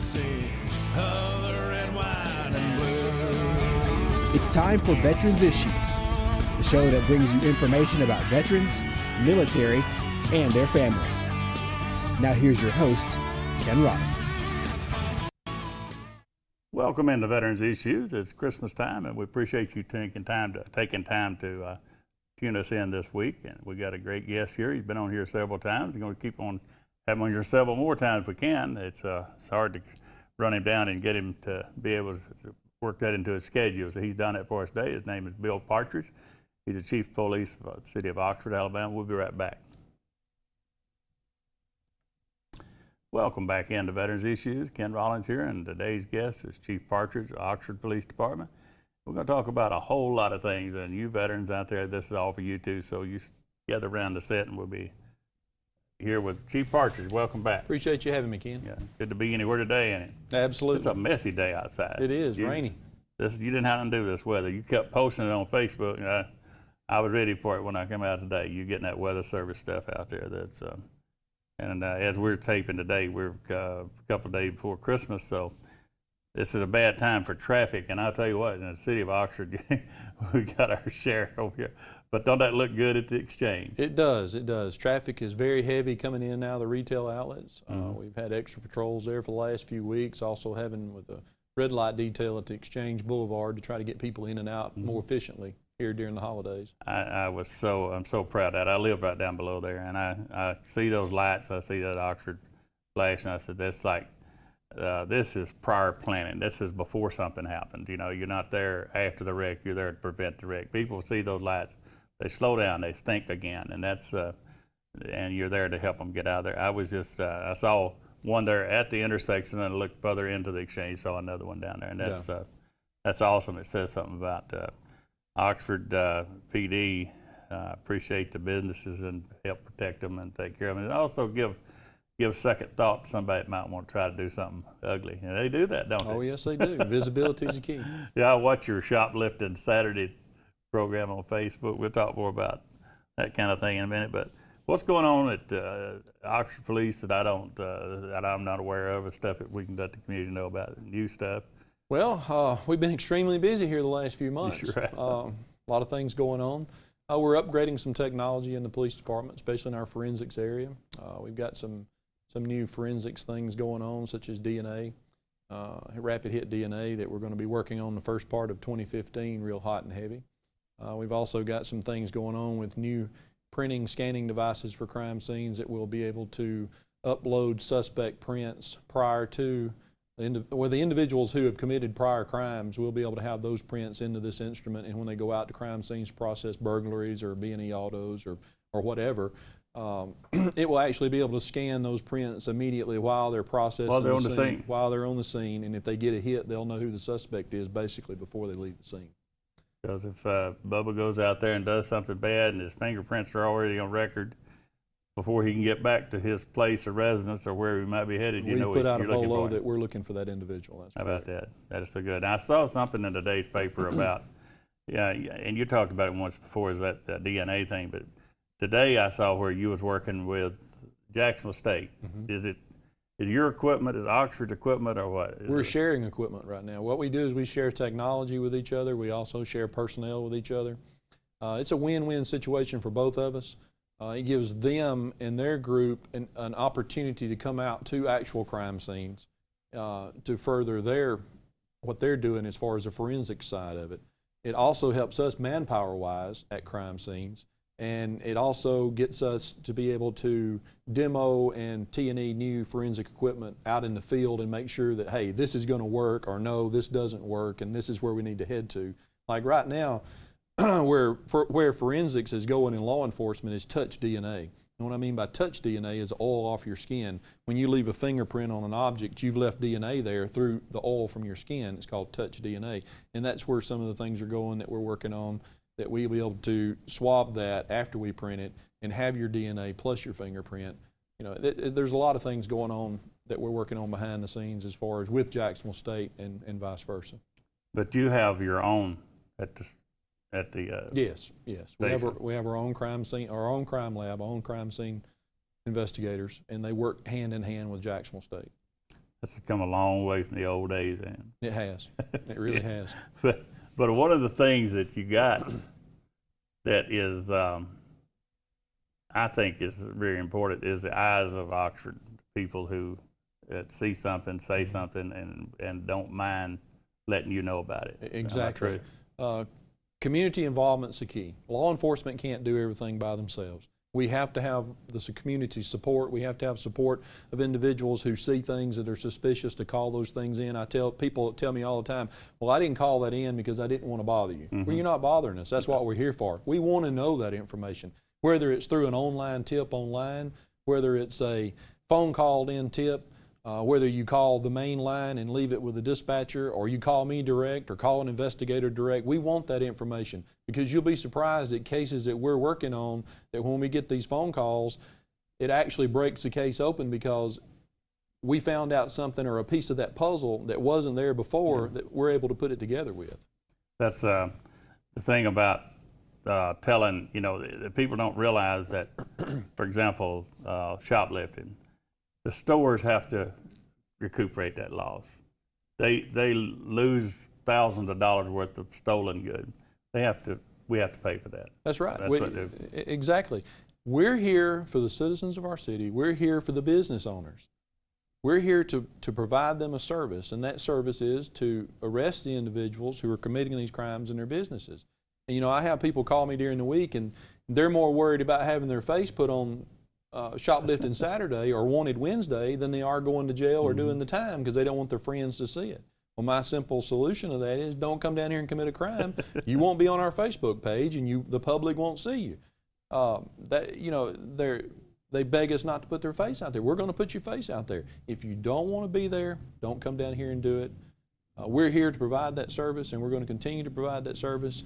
legacy of the red, white, and blue. It's time for Veterans Issues, the show that brings you information about veterans, military, and their family. Now here's your host, Ken Rollins. Welcome into Veterans Issues. It's Christmas time, and we appreciate you taking time to tune us in this week. And we got a great guest here. He's been on here several times. We're going to keep on having him on here several more times if we can. It's hard to run him down and get him to be able to work that into his schedule. So he's done it for us today. His name is Bill Partrdige. He's the Chief of Police of the city of Oxford, Alabama. We'll be right back. Welcome back into Veterans Issues. Ken Rollins here, and today's guest is Chief Partrdige of Oxford Police Department. We're going to talk about a whole lot of things, and you veterans out there, this is all for you too. So you gather around the set, and we'll be here with Chief Partrdige. Welcome back. Appreciate you having me, Ken. Yeah, good to be anywhere today, ain't it? Absolutely. It's a messy day outside. It is rainy. You didn't have to do this weather. You kept posting it on Facebook, and I was ready for it when I came out today. You getting that weather service stuff out there. That's and as we're taping today, we're a couple of days before Christmas, so this is a bad time for traffic. And I'll tell you what, in the city of Oxford, we got our share over here. But don't that look good at the exchange? It does. It does. Traffic is very heavy coming in and out of the retail outlets. We've had extra patrols there for the last few weeks. Also having with the red light detail at the Exchange Boulevard to try to get people in and out more efficiently here during the holidays. I'm so proud of that. I live right down below there, and I see those lights. I see that Oxford flash, and I said, that's like, this is prior planning. This is before something happens. You know, you're not there after the wreck. You're there to prevent the wreck. People see those lights, they slow down, they think again, and that's and you're there to help them get out of there. I was just I saw one there at the intersection, and I looked further into the exchange, saw another one down there, and that's awesome. It says something about Oxford PD. Appreciate the businesses and help protect them and take care of them, and also give second thought to somebody that might want to try to do something ugly. And they do that, don't they? Oh, yes, they do. Visibility is the key. Yeah, I watch your shoplifting Saturday program on Facebook. We'll talk more about that kind of thing in a minute. But what's going on at Oxford Police that that I'm not aware of, and stuff that we can let the community know about, new stuff? Well, we've been extremely busy here the last few months. Sure have. A lot of things going on. We're upgrading some technology in the police department, especially in our forensics area. We've got some new forensics things going on, such as DNA, rapid hit DNA, that we're going to be working on the first part of 2015, real hot and heavy. We've also got some things going on with new printing, scanning devices for crime scenes that will be able to upload suspect prints prior to the individuals who have committed prior crimes. Will be able to have those prints into this instrument, and when they go out to crime scenes to process burglaries or B&E autos or whatever, it will actually be able to scan those prints immediately while they're processing while they're on the scene, and if they get a hit, they'll know who the suspect is basically before they leave the scene. Because if Bubba goes out there and does something bad and his fingerprints are already on record, before he can get back to his place of residence or where he might be headed, you know we put out a you're looking bolo for him. that we're looking for that individual. That's How about that? That is so good. Now, I saw something in today's paper about, and you talked about it once before, is that DNA thing, but today I saw where you was working with Jacksonville State. Is your equipment, is Oxford's equipment, or what? We're sharing equipment right now. What we do is we share technology with each other. We also share personnel with each other. It's a win-win situation for both of us. It gives them and their group an opportunity to come out to actual crime scenes to further what they're doing as far as the forensic side of it. It also helps us manpower-wise at crime scenes, and it also gets us to be able to demo and T&E new forensic equipment out in the field and make sure that, hey, this is going to work, or no, this doesn't work, and this is where we need to head to. Like right now, where forensics is going in law enforcement is touch DNA. And what I mean by touch DNA is oil off your skin. When you leave a fingerprint on an object, you've left DNA there through the oil from your skin. It's called touch DNA. And that's where some of the things are going that we're working on, that we'll be able to swab that after we print it and have your DNA plus your fingerprint. You know, there's a lot of things going on that we're working on behind the scenes as far as with Jacksonville State and vice versa. But you have your own at the yes. We have our own crime scene, our own crime lab, our own crime scene investigators, and they work hand in hand with Jacksonville State. That's come a long way from the old days, and It has. It really has. but one of the things that you got that is I think is very important is the eyes of Oxford people who see something, say something, and don't mind letting you know about it. Exactly. Community involvement's the key. Law enforcement can't do everything by themselves. We have to have the community support. We have to have support of individuals who see things that are suspicious to call those things in. People tell me all the time, well, I didn't call that in because I didn't want to bother you. Well, you're not bothering us. That's what we're here for. We want to know that information, whether it's through an online tip online, whether it's a phone called in tip, whether you call the main line and leave it with the dispatcher, or you call me direct or call an investigator direct. We want that information, because you'll be surprised at cases that we're working on that when we get these phone calls, it actually breaks the case open because we found out something or a piece of that puzzle that wasn't there before that we're able to put it together with. That's the thing about telling, that people don't realize that, for example, shoplifting. The stores have to recuperate that loss. They lose thousands of dollars worth of stolen goods. We have to pay for that. That's right. That's Exactly. We're here for the citizens of our city. We're here for the business owners. We're here to provide them a service, and that service is to arrest the individuals who are committing these crimes in their businesses. And I have people call me during the week, and they're more worried about having their face put on shoplifting Saturday or wanted Wednesday than they are going to jail or doing the time because they don't want their friends to see it. Well, my simple solution to that is don't come down here and commit a crime. You won't be on our Facebook page, and the public won't see you. They beg us not to put their face out there. We're going to put your face out there. If you don't want to be there, don't come down here and do it. We're here to provide that service, and we're going to continue to provide that service.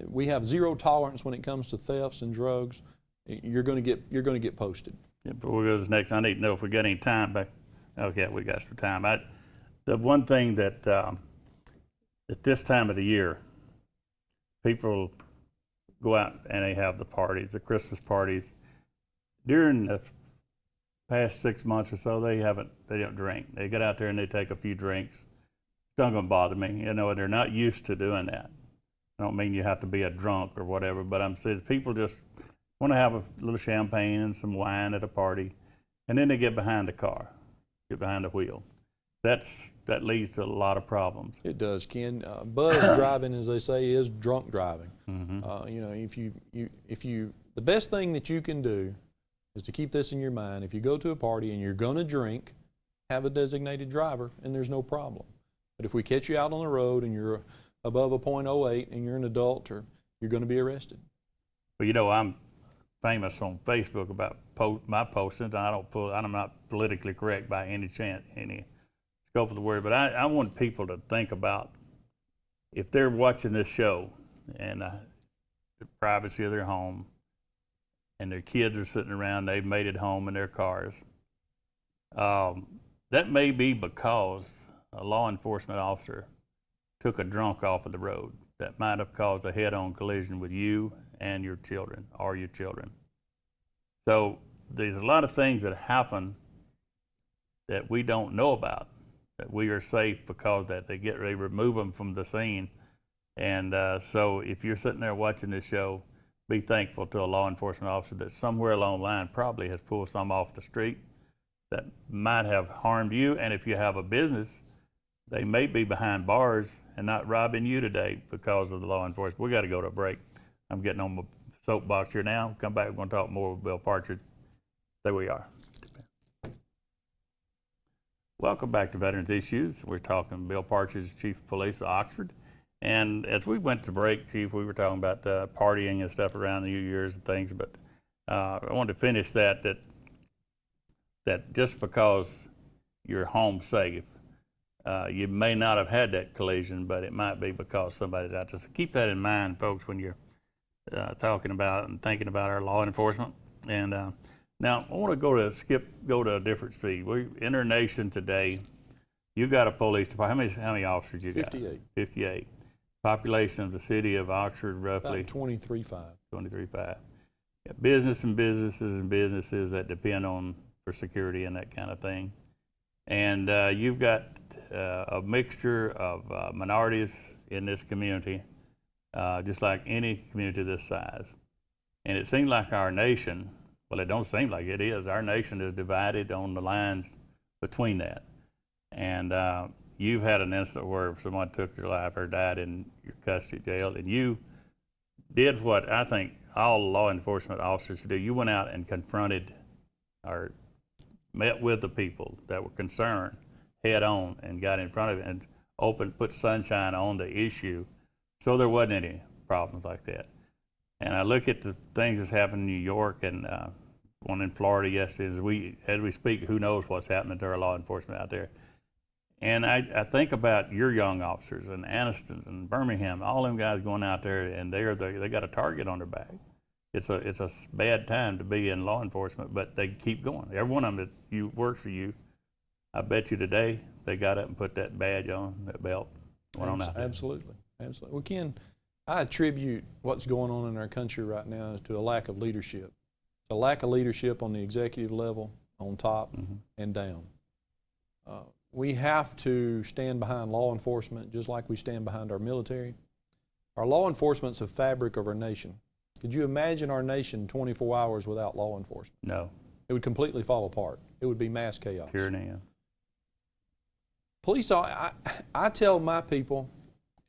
We have zero tolerance when it comes to thefts and drugs. You're going to get posted. Yeah, before we go to this next, I need to know if we got any time back. Okay, we got some time. The one thing that at this time of the year, people go out and they have the parties, the Christmas parties. During the past 6 months or so, they don't drink. They get out there and they take a few drinks. It's not going to bother me. They're not used to doing that. I don't mean you have to be a drunk or whatever, but I'm saying people just want to have a little champagne and some wine at a party, and then they get behind the car, get behind the wheel. That leads to a lot of problems. It does, Ken. Buzz driving, as they say, is drunk driving. The best thing that you can do is to keep this in your mind. If you go to a party and you're going to drink, have a designated driver, and there's no problem. But if we catch you out on the road and you're above a .08 and you're an adult, you're going to be arrested. Well, I'm famous on Facebook about my postings, and I'm not politically correct by any scope of the word, but I want people to think about if they're watching this show and the privacy of their home, and their kids are sitting around, they've made it home in their cars. That may be because a law enforcement officer took a drunk off of the road. That might have caused a head-on collision with you and your children, or your children. So there's a lot of things that happen that we don't know about, that we are safe because that they remove them from the scene. And so if you're sitting there watching this show, be thankful to a law enforcement officer that somewhere along the line probably has pulled some off the street that might have harmed you. And if you have a business, they may be behind bars and not robbing you today because of the law enforcement. We got to go to a break. I'm getting on my soapbox here now. Come back, we're going to talk more with Bill Partrdige. There we are. Welcome back to Veterans Issues. We're talking Bill Partrdige, Chief of Police of Oxford. And as we went to break, Chief, we were talking about partying and stuff around the New Year's and things, but I wanted to finish that just because you're home safe, you may not have had that collision, but it might be because somebody's out there. So keep that in mind, folks, when you're talking about and thinking about our law enforcement. And now I want to go to a different speed. We in our nation today, you got a police department. How many officers you got? 58. 58. Population of the city of Oxford, roughly? About 23.5. 23.5. Businesses and businesses that depend on for security and that kind of thing. And you've got a mixture of minorities in this community, just like any community this size. And it seems like our nation, well, it don't seem like it is, our nation is divided on the lines between that. And you've had an incident where someone took their life or died in your custody jail, and you did what I think all law enforcement officers should do. You went out and confronted or met with the people that were concerned head on and got in front of it and put sunshine on the issue so there wasn't any problems like that. And I look at the things that's happened in New York and one in Florida yesterday. As we speak, who knows what's happening to our law enforcement out there. And I think about your young officers and Anniston and Birmingham, all them guys going out there, and they got a target on their back. It's a bad time to be in law enforcement, but they keep going. Every one of them that works for you, I bet you today they got up and put that badge on, that belt, went on out there. Absolutely, absolutely. Well, Ken, I attribute what's going on in our country right now to a lack of leadership. A lack of leadership on the executive level, on top and down. We have to stand behind law enforcement just like we stand behind our military. Our law enforcement's a fabric of our nation. Could you imagine our nation 24 hours without law enforcement? No. It would completely fall apart. It would be mass chaos. Tyranny. Police, I tell my people,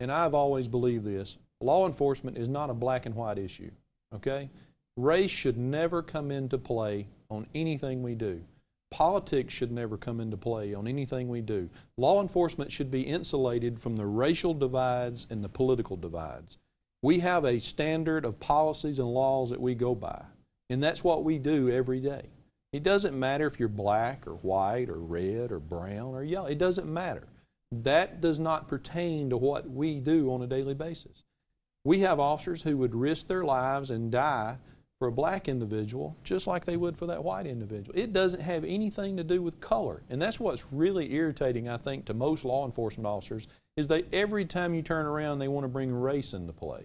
and I've always believed this, law enforcement is not a black and white issue, okay? Race should never come into play on anything we do. Politics should never come into play on anything we do. Law enforcement should be insulated from the racial divides and the political divides. We have a standard of policies and laws that we go by, and that's what we do every day. It doesn't matter if you're black or white or red or brown or yellow. It doesn't matter. That does not pertain to what we do on a daily basis. We have officers who would risk their lives and die for a black individual just like they would for that white individual. It doesn't have anything to do with color. And that's what's really irritating, I think, to most law enforcement officers is that every time you turn around, they want to bring race into play.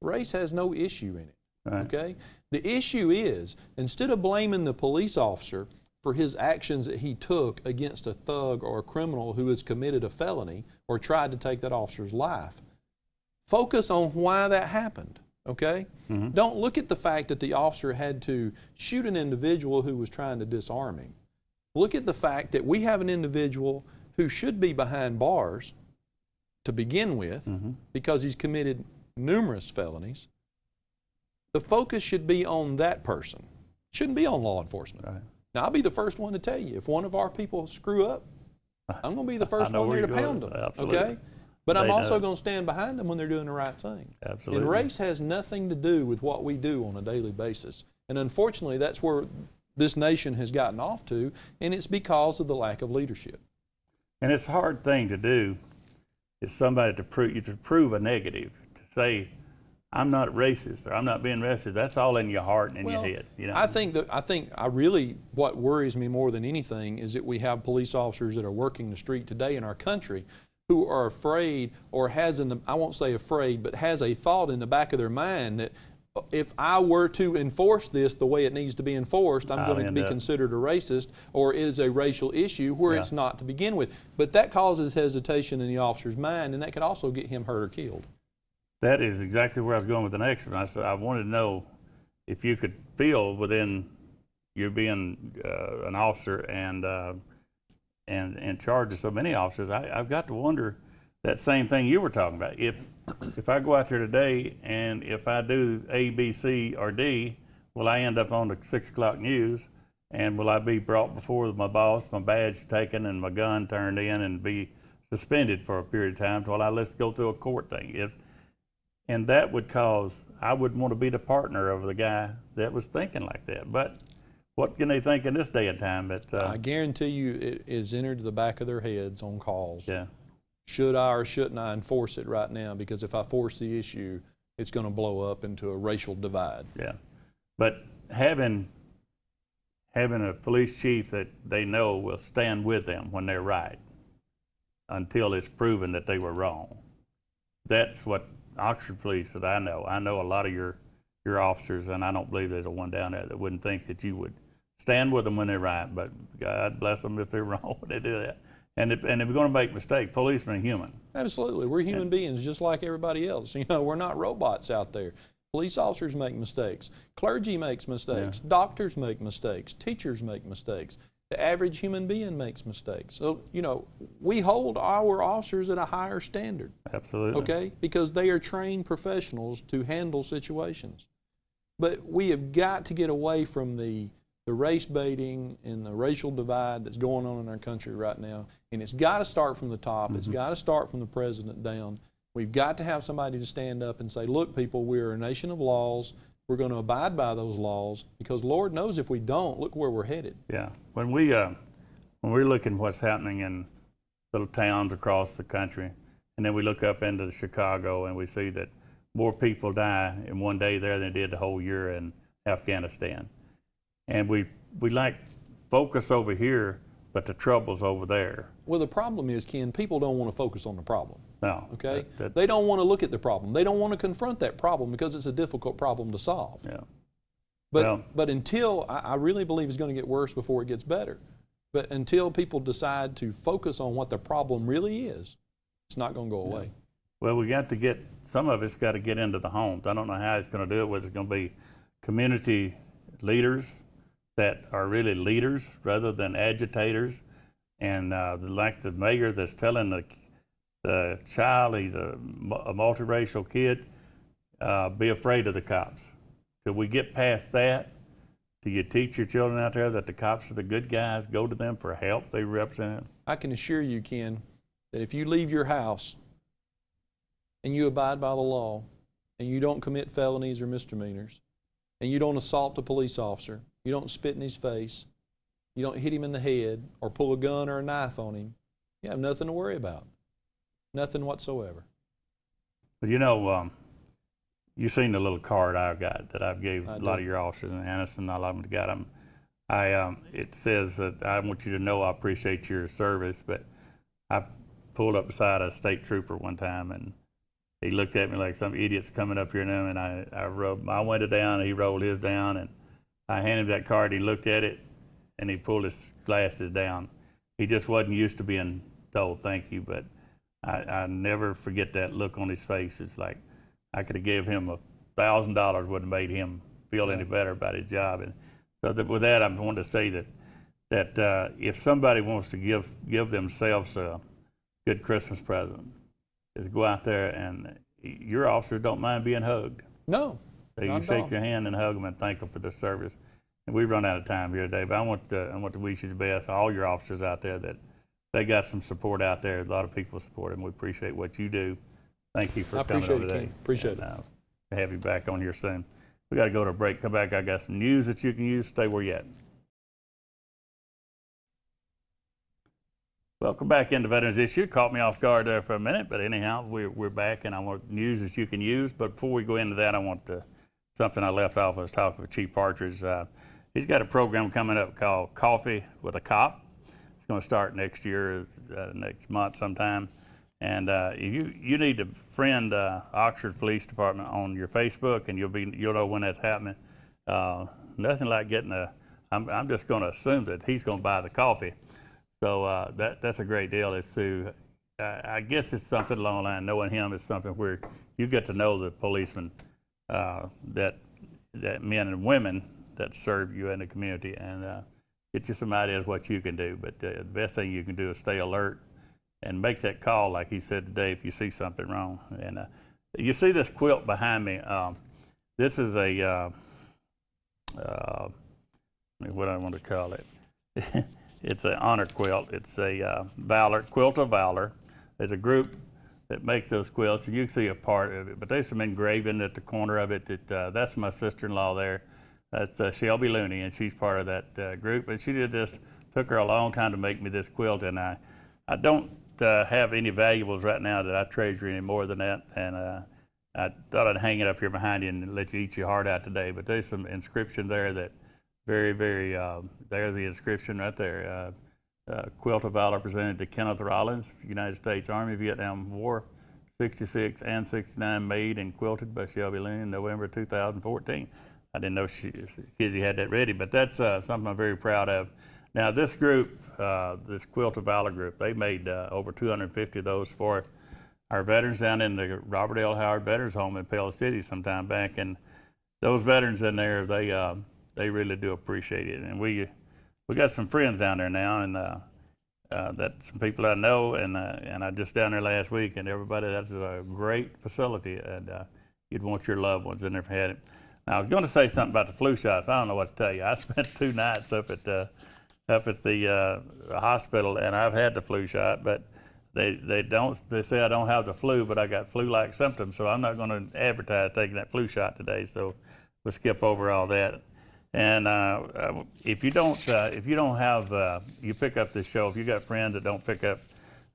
Race has no issue in it, Right. okay? The issue is, instead of blaming the police officer for his actions that he took against a thug or a criminal who has committed a felony or tried to take that officer's life, focus on why that happened. Okay? Don't look at the fact that the officer had to shoot an individual who was trying to disarm him. Look at the fact that we have an individual who should be behind bars to begin with because he's committed numerous felonies. The focus should be on that person. It shouldn't be on law enforcement. Right. Now, I'll be the first one to tell you, if one of our people screw up, I'm going to be the first one there to pound them. Absolutely. Okay? But I'm They also know. going to stand behind them when they're doing the right thing. Absolutely. And race has nothing to do with what we do on a daily basis. And unfortunately, that's where this nation has gotten off to, and it's because of the lack of leadership. And it's a hard thing to do is somebody to prove a negative, to say, I'm not racist or I'm not being racist. That's all in your heart and in your head. You know? I think what worries me more than anything is that we have police officers that are working the street today in our country who are afraid or I won't say afraid, but has a thought in the back of their mind that if I were to enforce this the way it needs to be enforced, I'm going to be considered a racist or it is a racial issue where it's not to begin with. But that causes hesitation in the officer's mind, and that could also get him hurt or killed. That is exactly where I was going with the next one. I said I wanted to know if you could feel within you being an officer and in charge of so many officers. I've got to wonder that same thing you were talking about. If I go out there today and if I do A, B, C, or D, will I end up on the 6 o'clock news? And will I be brought before my boss, my badge taken, and my gun turned in, and be suspended for a period of time until let's go through a court thing? And that would cause, I wouldn't want to be the partner of the guy that was thinking like that. But what can they think in this day and time? I guarantee you it is entered to the back of their heads on calls. Yeah. Should I or shouldn't I enforce it right now? Because if I force the issue, it's going to blow up into a racial divide. Yeah. But having a police chief that they know will stand with them when they're right until it's proven that they were wrong. That's what Oxford Police that I know. I know a lot of your officers, and I don't believe there's a one down there that wouldn't think that you would stand with them when they're right, but God bless them if they're wrong when they do that. And they're going to make mistakes. Policemen are human. Absolutely. We're human beings just like everybody else. You know, we're not robots out there. Police officers make mistakes. Clergy makes mistakes. Yeah. Doctors make mistakes. Teachers make mistakes. The average human being makes mistakes. So, you know, we hold our officers at a higher standard. Absolutely. Okay? Because they are trained professionals to handle situations. But we have got to get away from the race baiting and the racial divide that's going on in our country right now. And it's got to start from the top. It's got to start from the president down. We've got to have somebody to stand up and say, look, people, we're a nation of laws. We're going to abide by those laws, because Lord knows if we don't, look where we're headed. Yeah. When we're looking at what's happening in little towns across the country, and then we look up into Chicago and we see that more people die in one day there than did the whole year in Afghanistan. And we like focus over here, but the trouble's over there. Well, the problem is, Ken, people don't want to focus on the problem. No. Okay? They don't want to look at the problem. They don't want to confront that problem because it's a difficult problem to solve. Yeah. But until, I really believe it's going to get worse before it gets better. But until people decide to focus on what the problem really is, it's not going to go away. Well, we got to get, some of it's got to get into the homes. I don't know how it's going to do it, whether it's going to be community leaders that are really leaders rather than agitators. And like the mayor that's telling the child, he's a multiracial kid, be afraid of the cops. Till we get past that, do you teach your children out there that the cops are the good guys? Go to them for help. They represent them. I can assure you, Ken, that if you leave your house and you abide by the law and you don't commit felonies or misdemeanors and you don't assault a police officer, you don't spit in his face, you don't hit him in the head or pull a gun or a knife on him, you have nothing to worry about. Nothing whatsoever. But you know, you've seen the little card I've got that I've gave a lot of your officers in Anniston. A lot of them got them. It says that I want you to know I appreciate your service, but I pulled up beside a state trooper one time and he looked at me like some idiot's coming up here now, and I rubbed my window down and he rolled his down, and I handed him that card. He looked at it and he pulled his glasses down. He just wasn't used to being told thank you, but I never forget that look on his face. It's like I could have gave him $1,000 wouldn't have made him feel any better about his job. And so with that, I wanted to say that if somebody wants to give themselves a good Christmas present, is go out there, and your officers don't mind being hugged. No. So you shake your hand and hug them and thank them for their service. And we've run out of time here today, but I want to wish you the best, all your officers out there, that they got some support out there. A lot of people support them. We appreciate what you do. Thank you for coming over today. Appreciate it. We'll have you back on here soon. We got to go to a break. Come back. I got some news that you can use. Stay where you at. Welcome back into Veterans Issue. Caught me off guard there for a minute, but anyhow, we're back, and I want news that you can use. But before we go into that, I want something I left off. I was talking with Chief Partrdige. He's got a program coming up called Coffee with a Cop. It's going to start next year, next month sometime. And you need to friend Oxford Police Department on your Facebook, and you'll know when that's happening. Nothing like getting I'm just going to assume that he's going to buy the coffee. So that's a great deal. It's to, I guess it's something along the line, knowing him is something where you get to know the policemen, that men and women that serve you in the community, and get you some ideas what you can do. But the best thing you can do is stay alert and make that call, like he said today, if you see something wrong. And you see this quilt behind me. This is a, what I want to call it. It's an honor quilt. It's a quilt of valor. There's a group that make those quilts, and you can see a part of it. But there's some engraving at the corner of it. That's my sister-in-law there. That's Shelby Looney, and she's part of that group. And she did this. Took her a long time to make me this quilt, and I don't have any valuables right now that I treasure any more than that. And I thought I'd hang it up here behind you and let you eat your heart out today. But there's some inscription there that. Very, very, there's the inscription right there. Quilt of Valor presented to Kenneth Rollins, United States Army, Vietnam War, 66 and 69, made and quilted by Shelby Looney in November 2014. I didn't know Kizzy had that ready, but that's something I'm very proud of. Now this group, this Quilt of Valor group, they made over 250 of those for our veterans down in the Robert L. Howard Veterans Home in Pell City some time back, and those veterans in there, they really do appreciate it. And we got some friends down there now, and that's some people I know, and I just down there last week, and everybody, that's a great facility, and you'd want your loved ones in there if you had it. Now I was going to say something about the flu shots. I don't know what to tell you. I spent 2 nights up at the hospital, and I've had the flu shot, but they say I don't have the flu, but I got flu-like symptoms, so I'm not going to advertise taking that flu shot today, so we'll skip over all that. And if you don't have, you pick up this show, if you got friends that don't pick up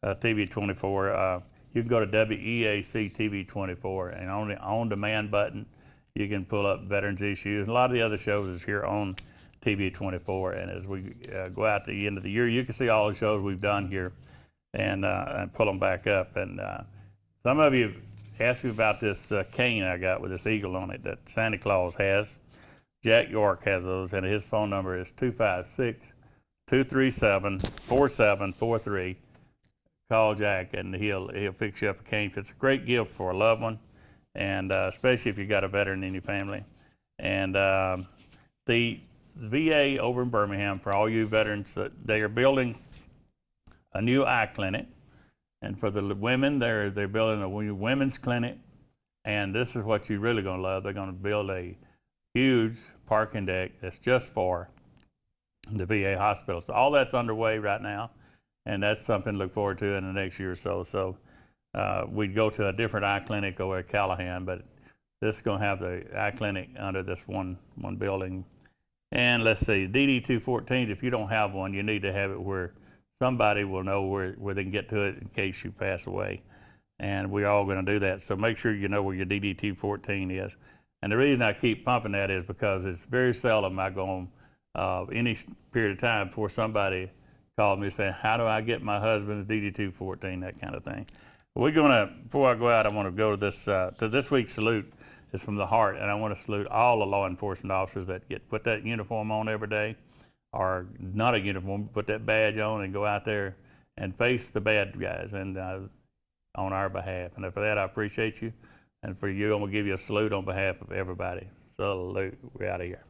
TV 24, you can go to WEAC TV 24, and on the on-demand button, you can pull up Veterans Issues. A lot of the other shows is here on TV 24, and as we go out to the end of the year, you can see all the shows we've done here and pull them back up. And some of you asked me about this cane I got with this eagle on it that Santa Claus has. Jack York has those, and his phone number is 256-237-4743. Call Jack, and he'll fix you up a cane. It's a great gift for a loved one, and especially if you got a veteran in your family. And the VA over in Birmingham, for all you veterans, they are building a new eye clinic, and for the women, they're building a new women's clinic. And this is what you're really going to love. They're going to build a huge parking deck that's just for the VA hospital. So all that's underway right now, and that's something to look forward to in the next year or so. So we'd go to a different eye clinic over at Callahan, but this is going to have the eye clinic under this one building. And let's see, DD-214s, if you don't have one, you need to have it where somebody will know where they can get to it in case you pass away. And we're all going to do that. So make sure you know where your DD-214 is. And the reason I keep pumping that is because it's very seldom I go on any period of time before somebody calls me saying, how do I get my husband's DD-214, that kind of thing. But we're going to, before I go out, I want to go to this week's salute. It's from the heart, and I want to salute all the law enforcement officers that put that uniform on every day, or not a uniform, put that badge on and go out there and face the bad guys and on our behalf. And for that, I appreciate you. And for you, I'm going to give you a salute on behalf of everybody. Salute. We're out of here.